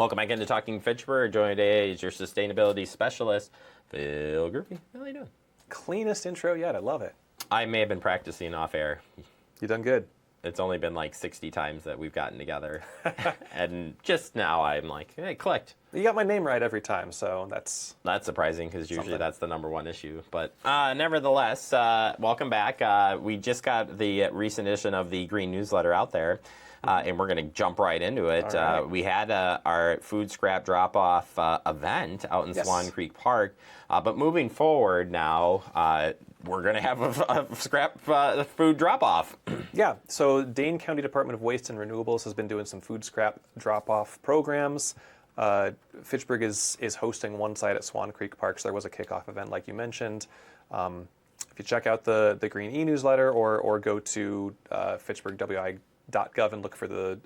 Welcome back into Talking Fitchburg. Joined today is your sustainability specialist, Phil Groupie. How are you doing? Cleanest intro yet. I love it. I may have been practicing off air. You done good. It's only been like 60 times that we've gotten together. And just now I'm like, hey, it clicked. You got my name right every time, so that's surprising because usually something. that's the number one issue. But nevertheless, welcome back. We just got the recent edition of the Green Newsletter out there. And we're going to jump right into it. Right. We had our food scrap drop-off event out in Swan Creek Park. But moving forward now, we're going to have a scrap food drop-off. Yeah, so Dane County Department of Waste and Renewables has been doing some food scrap drop-off programs. Fitchburg is hosting one site at Swan Creek Park, so there was a kickoff event like you mentioned. If you check out the Green e-newsletter or go to fitchburgwi.gov and look for the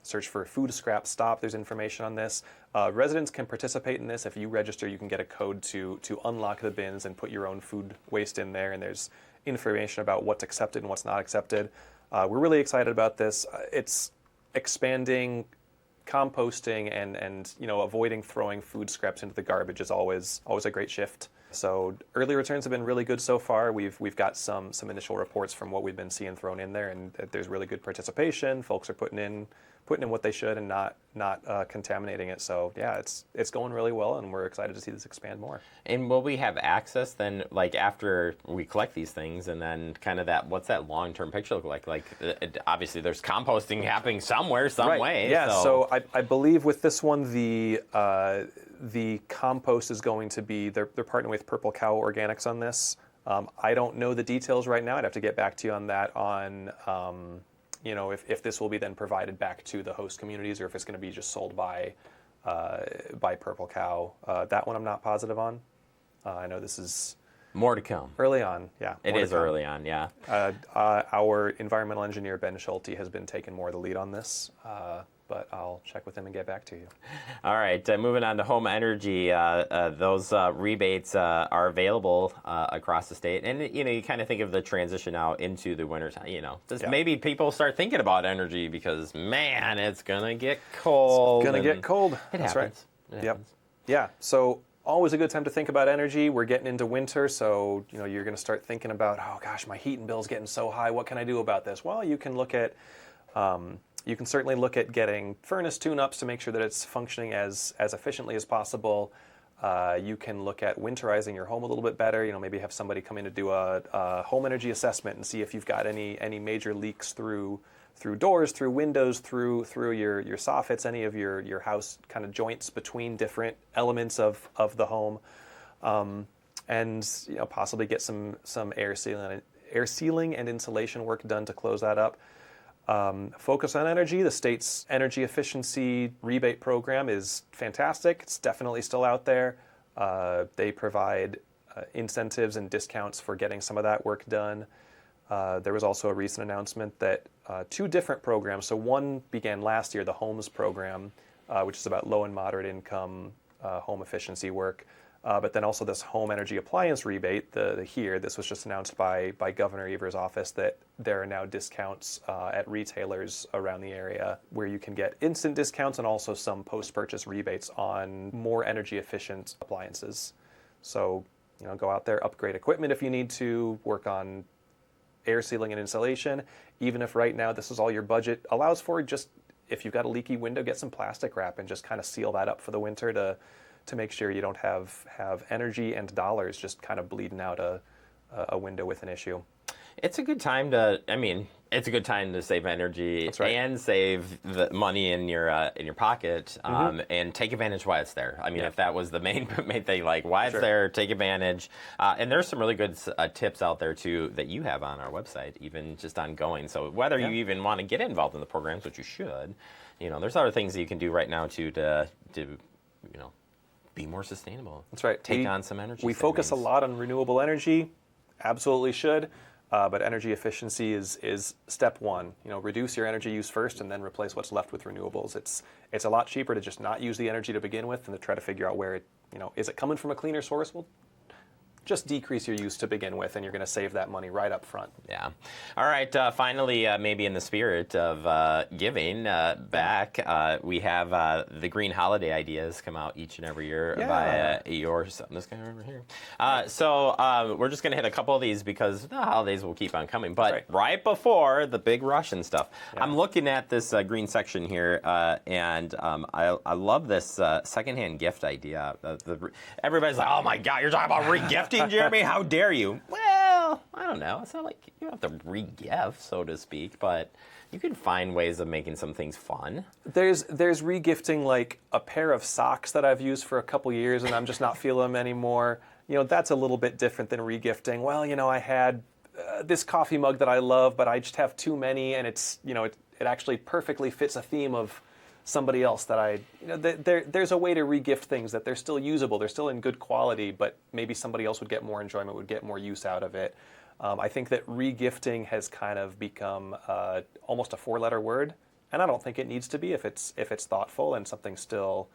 search for food scrap stop. There's information on this. Residents can participate in this. If you register, you can get a code to unlock the bins and put your own food waste in there. And there's information about what's accepted and what's not accepted. We're really excited about this. It's expanding composting and avoiding throwing food scraps into the garbage is always a great shift. So early returns have been really good so far. We've got some initial reports from what we've been seeing thrown in there, and there's really good participation. Folks are putting in what they should and not contaminating it. So yeah, it's going really well, and we're excited to see this expand more. And will we have access then, like after we collect these things, and then kind of what's that long-term picture look like? Like obviously there's composting happening somewhere, some way. Yeah. So I believe with this one the compost is going to be they're partnering with Purple Cow Organics on this. I don't know the details right now. I'd have to get back to you on that. If this will be then provided back to the host communities or if it's going to be just sold by Purple Cow. That one I'm not positive on. I know this is more to come. Early on, yeah. It is early on, yeah. Our environmental engineer, Ben Schulte, has been taking more of the lead on this, but I'll check with him and get back to you. All right, moving on to home energy. Those rebates are available across the state. And, you kind of think of the transition now into the winter time, Maybe people start thinking about energy because, man, it's going to get cold. It's going to get cold. That's right. Yep. Yeah, so always a good time to think about energy. We're getting into winter, so you're going to start thinking about, oh gosh, my heating bill's getting so high. What can I do about this? Well, you can look at, you can certainly look at getting furnace tune-ups to make sure that it's functioning as efficiently as possible. You can look at winterizing your home a little bit better. Maybe have somebody come in to do a home energy assessment and see if you've got any major leaks through doors, through windows, through your soffits, any of your house kind of joints between different elements of the home, and possibly get some air sealing and insulation work done to close that up. Focus on energy. The state's energy efficiency rebate program is fantastic. It's definitely still out there. They provide incentives and discounts for getting some of that work done. There was also a recent announcement that two different programs, so one began last year, the HOMES program, which is about low and moderate income home efficiency work, but then also this home energy appliance rebate, this was just announced by Governor Evers' office that there are now discounts at retailers around the area where you can get instant discounts and also some post-purchase rebates on more energy efficient appliances. So, go out there, upgrade equipment if you need to, work on air sealing and insulation. Even if right now this is all your budget allows for, just if you've got a leaky window, get some plastic wrap and just kind of seal that up for the winter to make sure you don't have energy and dollars just kind of bleeding out a window with an issue. It's a good time to save energy. That's right. And save the money in your pocket, and take advantage while it's there. If that was the main thing, like why it's there, take advantage. And there's some really good tips out there too that you have on our website, even just ongoing. So whether you even want to get involved in the programs, which you should, there's other things that you can do right now to be more sustainable. That's right. Take on some energy. We focus a lot on renewable energy. Absolutely should. But energy efficiency is step one. Reduce your energy use first and then replace what's left with renewables. It's a lot cheaper to just not use the energy to begin with than to try to figure out where it, is it coming from a cleaner source? Well, just decrease your use to begin with, and you're going to save that money right up front. Yeah. All right. Finally, maybe in the spirit of giving back, we have the Green Holiday Ideas come out each and every year by yours. This guy over here. So we're just going to hit a couple of these because the holidays will keep on coming. But right before the big rush and stuff, I'm looking at this green section here, and I love this secondhand gift idea. Everybody's like, oh my God, you're talking about re-gifting, Jeremy? How dare you? Well, I don't know. It's not like you have to re-gift, so to speak, but you can find ways of making some things fun. There's re-gifting like a pair of socks that I've used for a couple years and I'm just not feeling them anymore. That's a little bit different than re-gifting. Well, I had this coffee mug that I love, but I just have too many, and it's it actually perfectly fits a theme of somebody else that there's a way to re-gift things that they're still usable, they're still in good quality, but maybe somebody else would get more enjoyment, would get more use out of it. I think that re-gifting has kind of become almost a four-letter word, and I don't think it needs to be if it's thoughtful and something still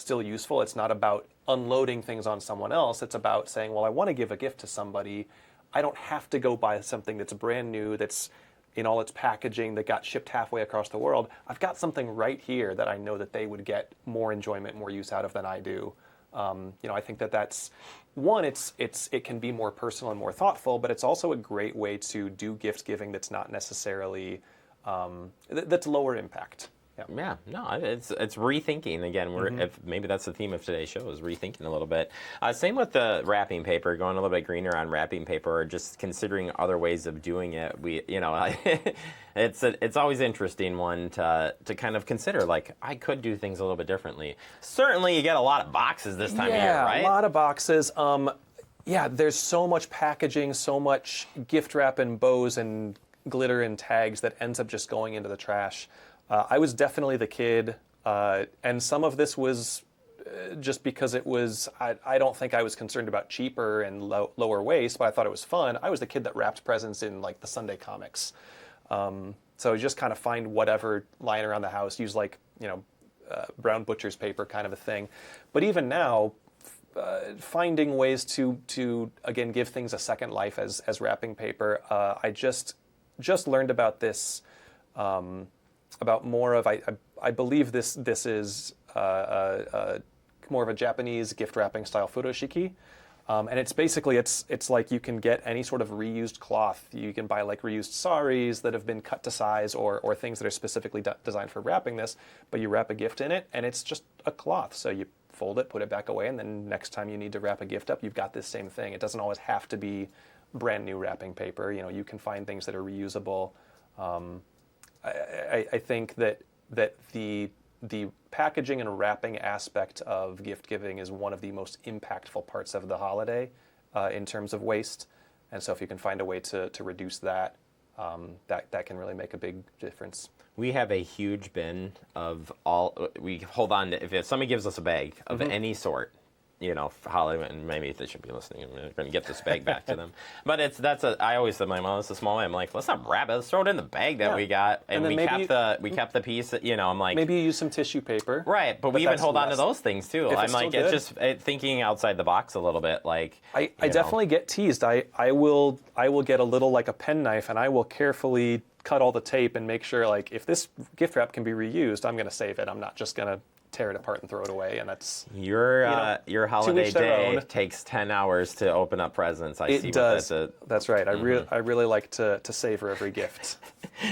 useful. It's not about unloading things on someone else. It's about saying, well, I want to give a gift to somebody. I don't have to go buy something that's brand new, that's in all its packaging, that got shipped halfway across the world. I've got something right here that I know that they would get more enjoyment, more use out of than I do. I think that's one. It can be more personal and more thoughtful, but it's also a great way to do gift giving that's not necessarily that's lower impact. Yeah, no, it's rethinking again. If maybe that's the theme of today's show, is rethinking a little bit. Same with the wrapping paper, going a little bit greener on wrapping paper, or just considering other ways of doing it. It's always interesting one to kind of consider. Like, I could do things a little bit differently. Certainly, you get a lot of boxes this time of year, right? Yeah, a lot of boxes. There's so much packaging, so much gift wrap and bows and glitter and tags that ends up just going into the trash. I was definitely the kid, and some of this was just because it was, I don't think I was concerned about cheaper and lower waste, but I thought it was fun. I was the kid that wrapped presents in like the Sunday comics. So just kind of find whatever lying around the house, use brown butcher's paper kind of a thing. But even now, finding ways to again give things a second life as wrapping paper. I just learned about this. About more of, I believe this is more of a Japanese gift wrapping style furoshiki, and it's basically it's like you can get any sort of reused cloth. You can buy like reused saris that have been cut to size, or things that are specifically designed for wrapping this. But you wrap a gift in it, and it's just a cloth. So you fold it, put it back away, and then next time you need to wrap a gift up, you've got this same thing. It doesn't always have to be brand new wrapping paper. You can find things that are reusable. I think that the packaging and wrapping aspect of gift giving is one of the most impactful parts of the holiday in terms of waste. And so if you can find a way to reduce that, that can really make a big difference. We have a huge bin of we hold on to, if somebody gives us a bag of any sort, for Hollywood, and maybe they should be listening. I'm going to get this bag back to them. But I always said, my mom, it's a small bag. I'm like, let's not wrap it. Let's throw it in the bag that we got, and we kept the piece. I'm like, maybe you use some tissue paper. Right, but we even hold on to those things too. I'm like, it's just thinking outside the box a little bit. Like, I definitely get teased. I will get a little like a penknife, and I will carefully cut all the tape and make sure, like, if this gift wrap can be reused, I'm going to save it. I'm not just going to tear it apart and throw it away. And that's your holiday day takes 10 hours to open up presents. It does. That's right. I really like to savor every gift.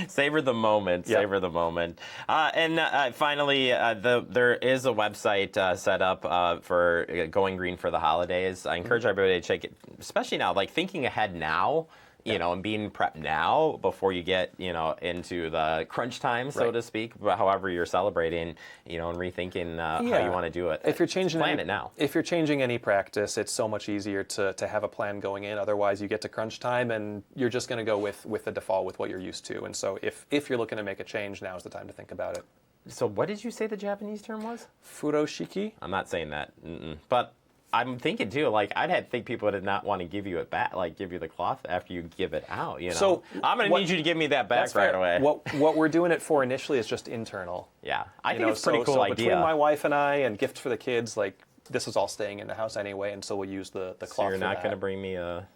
Savor the moment. Yep. Savor the moment. And finally, there is a website set up for Going Green for the holidays. I encourage everybody to check it, especially now, like thinking ahead now. And being prepped now before you get, into the crunch time, so to speak, however you're celebrating, and rethinking how you want to do it. If you're changing plan it now. If you're changing any practice, it's so much easier to have a plan going in. Otherwise, you get to crunch time and you're just going to go with the default, with what you're used to. And so if you're looking to make a change, now's the time to think about it. So what did you say the Japanese term was? Furoshiki? I'm not saying that, but I'm thinking too, like I'd think people would not want to give you it back, like give you the cloth after you give it out. So I'm going to need you to give me that back right away. What we're doing it for initially is just internal. Yeah, I think it's a pretty cool idea. Between my wife and I, and gifts for the kids, like this is all staying in the house anyway, and so we'll use the cloth. So you're not going to bring me a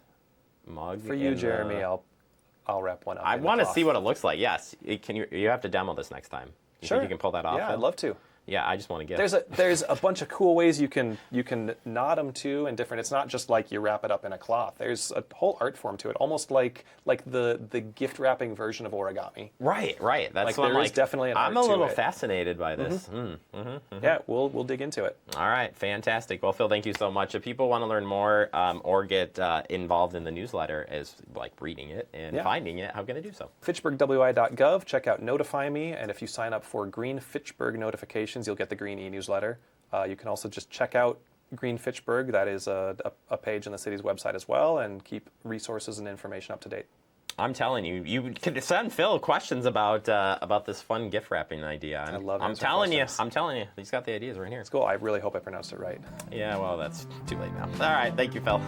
mug for you, Jeremy? I'll wrap one up. I want to see what it looks like. Yes, you have to demo this next time. You Sure. think you can pull that off? Yeah, I'd love to. Yeah, I just want to get. There's a bunch of cool ways you can knot them too, and different. It's not just like you wrap it up in a cloth. There's a whole art form to it, almost like the gift wrapping version of origami. Right. That's Like what there is definitely an art I'm a to little it. fascinated by this. Yeah, we'll dig into it. All right, fantastic. Well, Phil, thank you so much. If people want to learn more or get involved in the newsletter, as like reading it and finding it, how can they do so? FitchburgWI.gov. Check out Notify Me, and if you sign up for Green Fitchburg notifications, you'll get the Green e-newsletter. You can also just check out Green Fitchburg. That is a page on the city's website as well, and keep resources and information up to date. I'm telling you, you can send Phil questions about this fun gift wrapping idea. I love I'm answering telling questions. you, I'm telling you, he's got the ideas right here. It's cool. I really hope I pronounced it right. Yeah, well, that's too late now. All right, thank you, Phil.